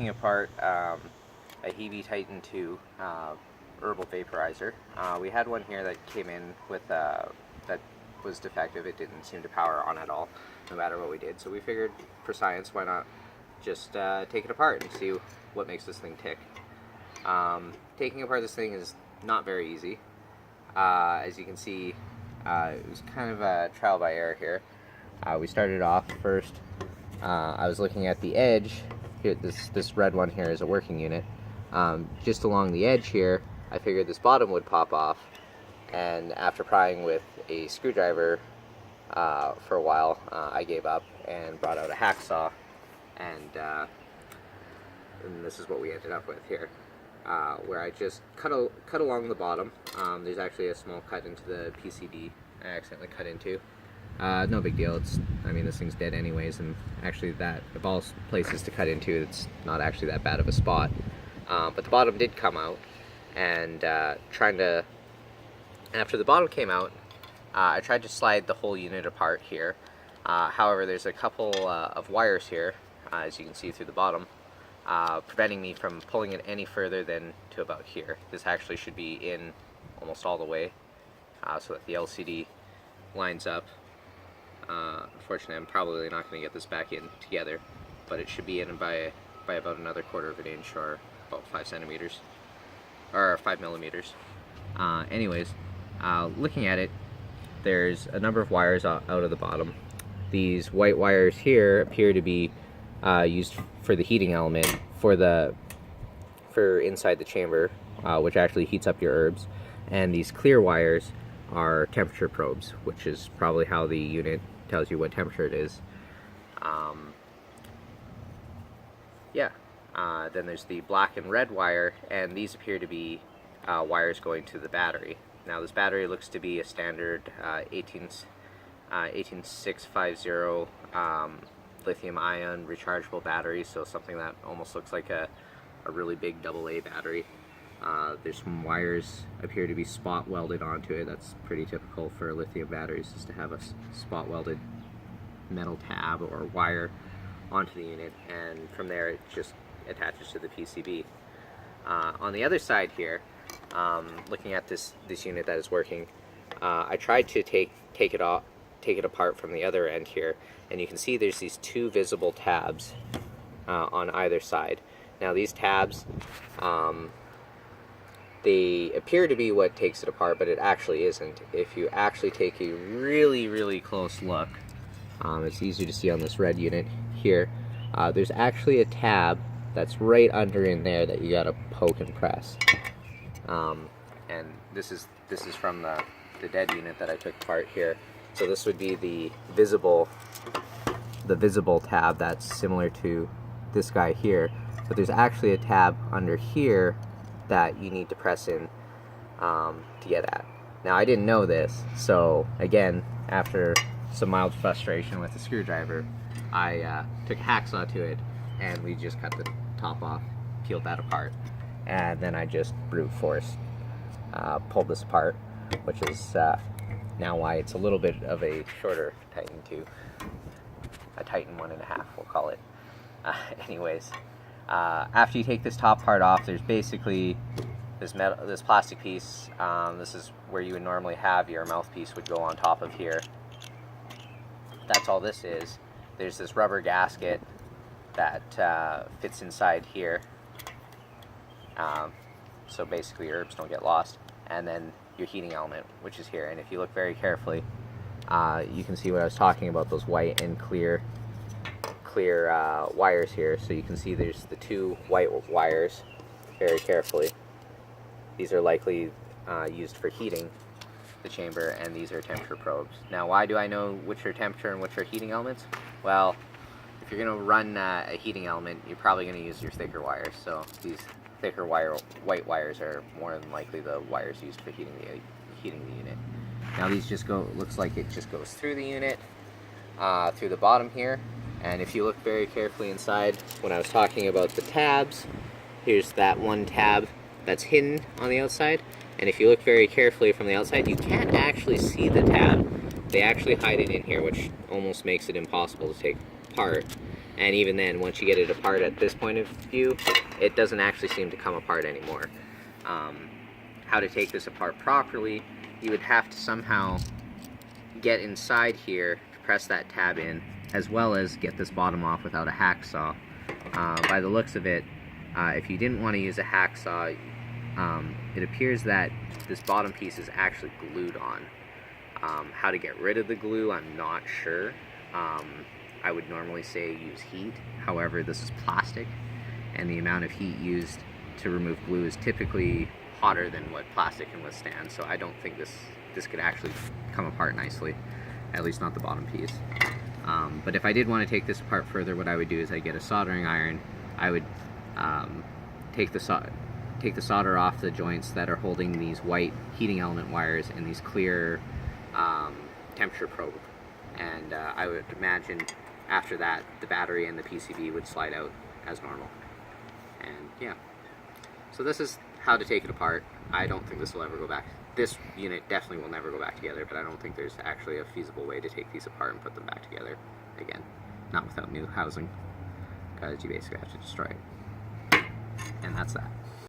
Taking apart a Hebe Titan 2 herbal vaporizer. We had one here that came in with that was defective. It didn't seem to power on at all, no matter what we did. So we figured, for science, why not just take it apart and see what makes this thing tick. Taking apart this thing is not very easy. As you can see, it was kind of a trial by error here. We started off first. I was looking at the edge. Here, this red one here is a working unit. Just along the edge here, I figured this bottom would pop off, and after prying with a screwdriver for a while, I gave up and brought out a hacksaw, and this is what we ended up with here, where I just cut along the bottom. There's actually a small cut into the PCB I accidentally cut into. No big deal. I mean, this thing's dead anyways, and actually of all places to cut into, it's not actually that bad of a spot. But the bottom did come out, and after the bottom came out, I tried to slide the whole unit apart here. However, there's a couple of wires here, as you can see through the bottom, preventing me from pulling it any further than to about here. This actually should be in almost all the way, so that the LCD lines up. Unfortunately, I'm probably not going to get this back in together, but it should be in by about another 1/4 of an inch, or about 5 centimeters, or 5 millimeters. Anyways, looking at it, there's a number of wires out of the bottom. These white wires here appear to be used for the heating element for inside the chamber, which actually heats up your herbs, and these clear wires are temperature probes, which is probably how the unit tells you what temperature it is. Then there's the black and red wire, and these appear to be wires going to the battery. Now this battery looks to be a standard 18650 lithium ion rechargeable battery, so something that almost looks like a really big AA battery. There's some wires appear to be spot welded onto it. That's pretty typical for lithium batteries, is to have a spot welded metal tab or wire onto the unit, and from there it just attaches to the PCB. On the other side here, looking at this unit that is working, I tried to take it apart from the other end here, and you can see there's these two visible tabs on either side. Now these tabs, they appear to be what takes it apart, but it actually isn't. If you actually take a really close look, it's easier to see on this red unit here, there's actually a tab that's right under in there that you gotta poke and press. And this is from the dead unit that I took apart here. So this would be the visible tab that's similar to this guy here, but there's actually a tab under here that you need to press in to get at. Now I didn't know this, so again, after some mild frustration with the screwdriver, I took a hacksaw to it, and we just cut the top off, peeled that apart, and then I just brute force pulled this apart, which is now why it's a little bit of a shorter Titan 2, a Titan 1.5 we'll call it. Anyways, after you take this top part off, there's basically this plastic piece. This is where you would normally have your mouthpiece would go on top of here. That's all this is. There's this rubber gasket that fits inside here, so basically your herbs don't get lost, and then your heating element, which is here. And if you look very carefully, you can see what I was talking about, those white and clear wires here. So you can see there's the two white wires very carefully. These are likely used for heating the chamber, and these are temperature probes. Now, why do I know which are temperature and which are heating elements? Well, if you're going to run a heating element, you're probably going to use your thicker wires. So these thicker white wires are more than likely the wires used for heating the unit. Now these looks like it just goes through the unit, through the bottom here. And if you look very carefully inside, when I was talking about the tabs, here's that one tab that's hidden on the outside. And if you look very carefully from the outside, you can't actually see the tab. They actually hide it in here, which almost makes it impossible to take apart. And even then, once you get it apart at this point of view, it doesn't actually seem to come apart anymore. How to take this apart properly, you would have to somehow get inside here, press that tab in, as well as get this bottom off without a hacksaw. By the looks of it, if you didn't want to use a hacksaw, it appears that this bottom piece is actually glued on. How to get rid of the glue, I'm not sure. I would normally say use heat. However, this is plastic, and the amount of heat used to remove glue is typically hotter than what plastic can withstand, so I don't think this could actually come apart nicely, at least not the bottom piece. But if I did want to take this apart further, what I would do is I'd get a soldering iron. I would take the solder off the joints that are holding these white heating element wires and these clear temperature probe, and I would imagine after that the battery and the PCB would slide out as normal. And yeah, so this is how to take it apart. I don't think this will ever go back. This unit definitely will never go back together, but I don't think there's actually a feasible way to take these apart and put them back together again. Not without new housing, because you basically have to destroy it. And that's that.